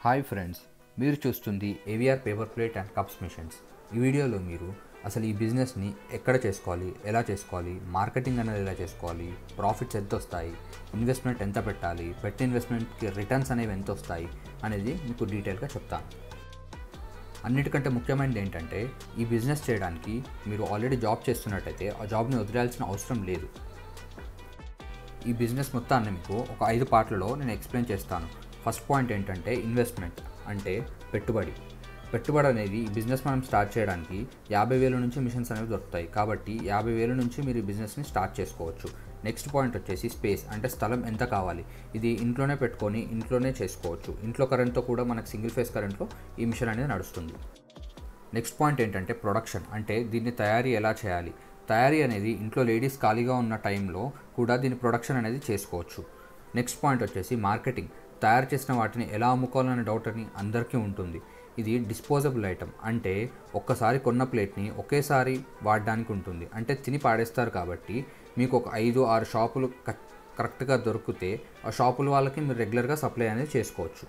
Hi friends, మీరు చూస్తుంది AVR paper plate and cups machines. ఈ వీడియోలో మీరు అసలు ఈ బిజినెస్ని ఎక్కడ చేసుకోవాలి, ఎలా చేసుకోవాలి, మార్కెటింగ్ అనేది ఎలా చేసుకోవాలి, ప్రాఫిట్స్ ఎంత వస్తాయి, ఇన్వెస్ట్మెంట్ ఎంత పెట్టాలి, పెట్టిన ఇన్వెస్ట్మెంట్కి రిటర్న్స్ అనేవి ఎంత వస్తాయి అనేది మీకు డీటెయిల్గా చెప్తాను. అన్నిటికంటే ముఖ్యమైనది ఏంటంటే, ఈ బిజినెస్ చేయడానికి మీరు ఆల్రెడీ జాబ్ చేస్తున్నట్టయితే ఆ జాబ్ని వదిలేయాల్సిన అవసరం లేదు. ఈ బిజినెస్ మొత్తాన్ని మీకు ఒక 5 పార్ట్లలో నేను ఎక్స్ప్లెయిన్ చేస్తాను. ఫస్ట్ పాయింట్ ఏంటంటే ఇన్వెస్ట్మెంట్, అంటే పెట్టుబడి అనేది ఈ బిజినెస్ మనం స్టార్ట్ చేయడానికి 50,000 నుంచి మిషన్స్ అనేవి దొరుకుతాయి. కాబట్టి 50,000 నుంచి మీరు ఈ బిజినెస్ని స్టార్ట్ చేసుకోవచ్చు. నెక్స్ట్ పాయింట్ వచ్చేసి స్పేస్, అంటే స్థలం ఎంత కావాలి. ఇది ఇంట్లోనే పెట్టుకొని ఇంట్లోనే చేసుకోవచ్చు. ఇంట్లో కరెంట్తో కూడా మనకు సింగిల్ ఫేస్ కరెంట్లో ఈ మిషన్ అనేది నడుస్తుంది. నెక్స్ట్ పాయింట్ ఏంటంటే ప్రొడక్షన్, అంటే దీన్ని తయారీ ఎలా చేయాలి. తయారీ అనేది ఇంట్లో లేడీస్ ఖాళీగా ఉన్న టైంలో కూడా దీని ప్రొడక్షన్ అనేది చేసుకోవచ్చు. నెక్స్ట్ పాయింట్ వచ్చేసి మార్కెటింగ్, తయారు చేసిన వాటిని ఎలా అమ్ముకోవాలనే డౌట్ అని అందరికీ ఉంటుంది. ఇది డిస్పోజబుల్ ఐటమ్, అంటే ఒక్కసారి కొన్న ప్లేట్ని ఒకేసారి వాడడానికి ఉంటుంది. అంటే తిని పాడేస్తారు. కాబట్టి మీకు ఒక 5-6 షాపులు కరెక్ట్గా దొరికితే ఆ షాపుల వాళ్ళకి మీరు రెగ్యులర్గా సప్లై అనేది చేసుకోవచ్చు.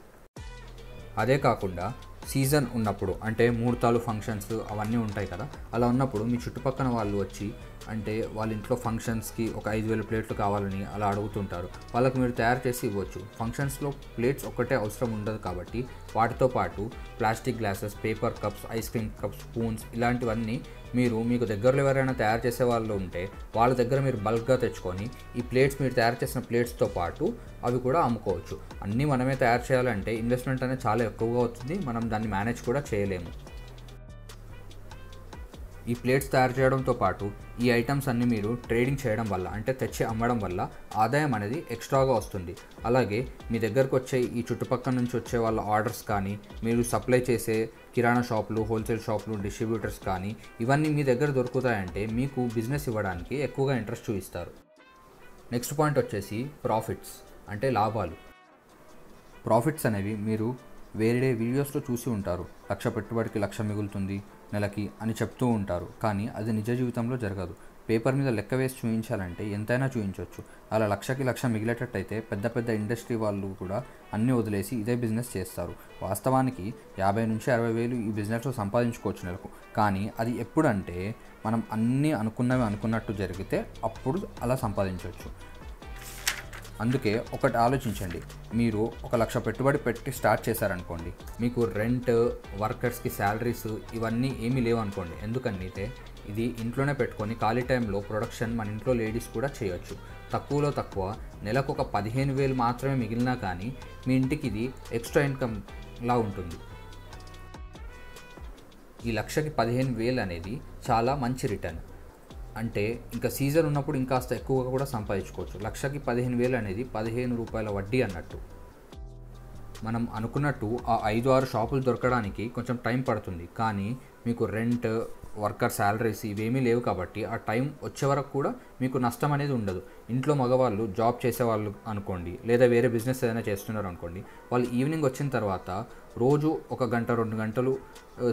అదే కాకుండా సీజన్ ఉన్నప్పుడు, అంటే ముహూర్తాలు, ఫంక్షన్స్ అవన్నీ ఉంటాయి కదా, అలా ఉన్నప్పుడు మీ చుట్టుపక్కల వాళ్ళు వచ్చి, అంటే వాళ్ళ ఇంట్లో ఫంక్షన్స్కి ఒక 5,000 ప్లేట్లు కావాలని అలా అడుగుతుంటారు. వాళ్ళకి మీరు తయారు చేసి ఇవ్వచ్చు. ఫంక్షన్స్లో ప్లేట్స్ ఒక్కటే అవసరం ఉండదు కాబట్టి వాటితో పాటు plastic glasses, paper cups, ice cream cups, spoons ఇలాంటివన్నీ మీకు దగ్గరలో ఎవరైనా తయారు చేసే వాళ్ళు ఉంటే వాళ్ళ దగ్గర మీరు బల్క్గా తెచ్చుకొని ఈ ప్లేట్స్, మీరు తయారు చేసిన ప్లేట్స్తో పాటు అవి కూడా అమ్ముకోవచ్చు. అన్నీ మనమే తయారు చేయాలంటే ఇన్వెస్ట్మెంట్ అనేది చాలా ఎక్కువగా అవుతుంది. మనం దాన్ని మేనేజ్ కూడా చేయలేము. ఈ ప్లేట్స్ తయారు చేయడంతో పాటు ఈ ఐటమ్స్ అన్నీ మీరు ట్రేడింగ్ చేయడం వల్ల, అంటే తెచ్చి అమ్మడం వల్ల ఆదాయం అనేది ఎక్స్ట్రాగా వస్తుంది. అలాగే మీ దగ్గరకు వచ్చే ఈ చుట్టుపక్కల నుంచి వచ్చే వాళ్ళ ఆర్డర్స్ కానీ, మీరు సప్లై చేసే కిరాణా షాపులు, హోల్సేల్ షాపులు, డిస్ట్రిబ్యూటర్స్ కానీ ఇవన్నీ మీ దగ్గర దొరుకుతాయంటే మీకు బిజినెస్ ఇవ్వడానికి ఎక్కువగా ఇంట్రెస్ట్ చూపిస్తారు. నెక్స్ట్ పాయింట్ వచ్చేసి ప్రాఫిట్స్, అంటే లాభాలు. ప్రాఫిట్స్ అనేవి మీరు వేరే వీడియోస్లో చూసి ఉంటారు. 1,00,000 పెట్టుబడికి 1,00,000 మిగులుతుంది నెలకి అని చెప్తూ ఉంటారు. కానీ అది నిజ జీవితంలో జరగదు. పేపర్ మీద లెక్క వేసి చూపించాలంటే ఎంతైనా చూపించవచ్చు. అలా 1,00,000కి 1,00,000 మిగిలేటట్టయితే పెద్ద ఇండస్ట్రీ వాళ్ళు కూడా అన్నీ వదిలేసి ఇదే బిజినెస్ చేస్తారు. వాస్తవానికి 50,000 నుంచి 60,000 ఈ బిజినెస్లో సంపాదించుకోవచ్చు నెలకు. కానీ అది ఎప్పుడంటే మనం అన్నీ అనుకున్నవి అనుకున్నట్టు జరిగితే అప్పుడు అలా సంపాదించవచ్చు. అందుకే ఒకటి ఆలోచించండి. మీరు 1,00,000 పెట్టుబడి పెట్టి స్టార్ట్ చేశారనుకోండి, మీకు రెంట్, వర్కర్స్కి శాలరీస్ ఇవన్నీ ఏమీ లేవు అనుకోండి. ఎందుకంటే ఇది ఇంట్లోనే పెట్టుకొని ఖాళీ టైంలో ప్రొడక్షన్ మన ఇంట్లో లేడీస్ కూడా చేయొచ్చు. తక్కువలో తక్కువ నెలకు ఒక 15,000 మాత్రమే మిగిలినా కానీ మీ ఇంటికి ఇది ఎక్స్ట్రా ఇన్కమ్లా ఉంటుంది. ఈ 1,00,000కి 15,000 అనేది చాలా మంచి రిటర్న్. అంటే ఇంకా సీజన్ ఉన్నప్పుడు ఇంకాస్త ఎక్కువగా కూడా సంపాదించుకోవచ్చు. 1,00,000కి 15,000 అనేది 15 రూపాయల వడ్డీ అన్నట్టు. మనం అనుకున్నట్టు ఆ 5-6 షాపులు దొరకడానికి కొంచెం టైం పడుతుంది. కానీ మీకు రెంట్, వర్కర్ శాలరీస్ ఇవేమీ లేవు కాబట్టి ఆ టైం వచ్చే వరకు కూడా మీకు నష్టం అనేది ఉండదు. ఇంట్లో మగవాళ్ళు జాబ్ చేసేవాళ్ళు అనుకోండి, లేదా వేరే బిజినెస్ ఏదైనా చేస్తున్నారు అనుకోండి, వాళ్ళు ఈవినింగ్ వచ్చిన తర్వాత రోజు 1 గంట 2 గంటలు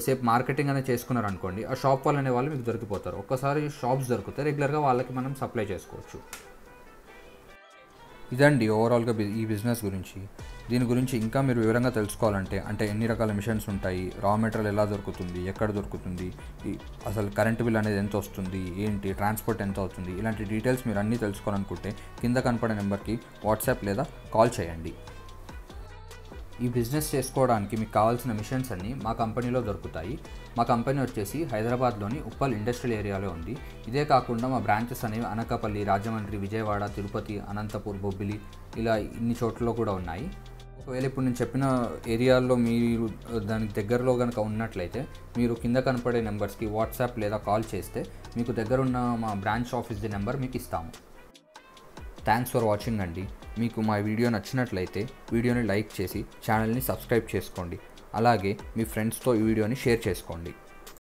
సేపు మార్కెటింగ్ అనేది చేసుకున్నారు అనుకోండి, ఆ షాప్ వాళ్ళు అనే వాళ్ళు మీకు దొరికిపోతారు. ఒక్కసారి షాప్స్ దొరికితే రెగ్యులర్గా వాళ్ళకి మనం సప్లై చేసుకోవచ్చు. ఇదండి ఓవరాల్గా ఈ బిజినెస్ గురించి. దీని గురించి ఇంకా మీరు వివరంగా తెలుసుకోవాలంటే, అంటే ఎన్ని రకాల మిషన్స్ ఉంటాయి, రా మెటీరియల్ ఎలా దొరుకుతుంది, ఎక్కడ దొరుకుతుంది, అసలు కరెంట్ బిల్ అనేది ఎంత వస్తుంది, ఏంటి, ట్రాన్స్పోర్ట్ ఎంత అవుతుంది, ఇలాంటి డీటెయిల్స్ మీరు అన్నీ తెలుసుకోవాలనుకుంటే కింద కనపడే నెంబర్కి వాట్సాప్ లేదా కాల్ చేయండి. ఈ బిజినెస్ చేసుకోవడానికి మీకు కావాల్సిన మిషన్స్ అన్నీ మా కంపెనీలో దొరుకుతాయి. మా కంపెనీ వచ్చేసి హైదరాబాద్లోని ఉప్పల్ ఇండస్ట్రియల్ ఏరియాలో ఉంది. ఇదే కాకుండా మా బ్రాంచెస్ అనేవి అనకాపల్లి, రాజమండ్రి, విజయవాడ, తిరుపతి, అనంతపూర్, బొబ్బిలి ఇలా ఇన్ని చోట్లలో కూడా ఉన్నాయి. ఒకవేళ ఇప్పుడు నేను చెప్పిన ఏరియాల్లో మీరు దానికి దగ్గరలో కనుక ఉన్నట్లయితే మీరు కింద కనపడే నెంబర్స్కి వాట్సాప్ లేదా కాల్ చేస్తే మీకు దగ్గరున్న మా బ్రాంచ్ ఆఫీస్ది నెంబర్ మీకు ఇస్తాము. థ్యాంక్స్ ఫర్ వాచింగ్ అండి. మీకు మా వీడియో నచ్చినట్లయితే వీడియోని లైక్ చేసి ఛానల్ని సబ్స్క్రైబ్ చేసుకోండి. అలాగే మీ ఫ్రెండ్స్తో ఈ వీడియోని షేర్ చేసుకోండి.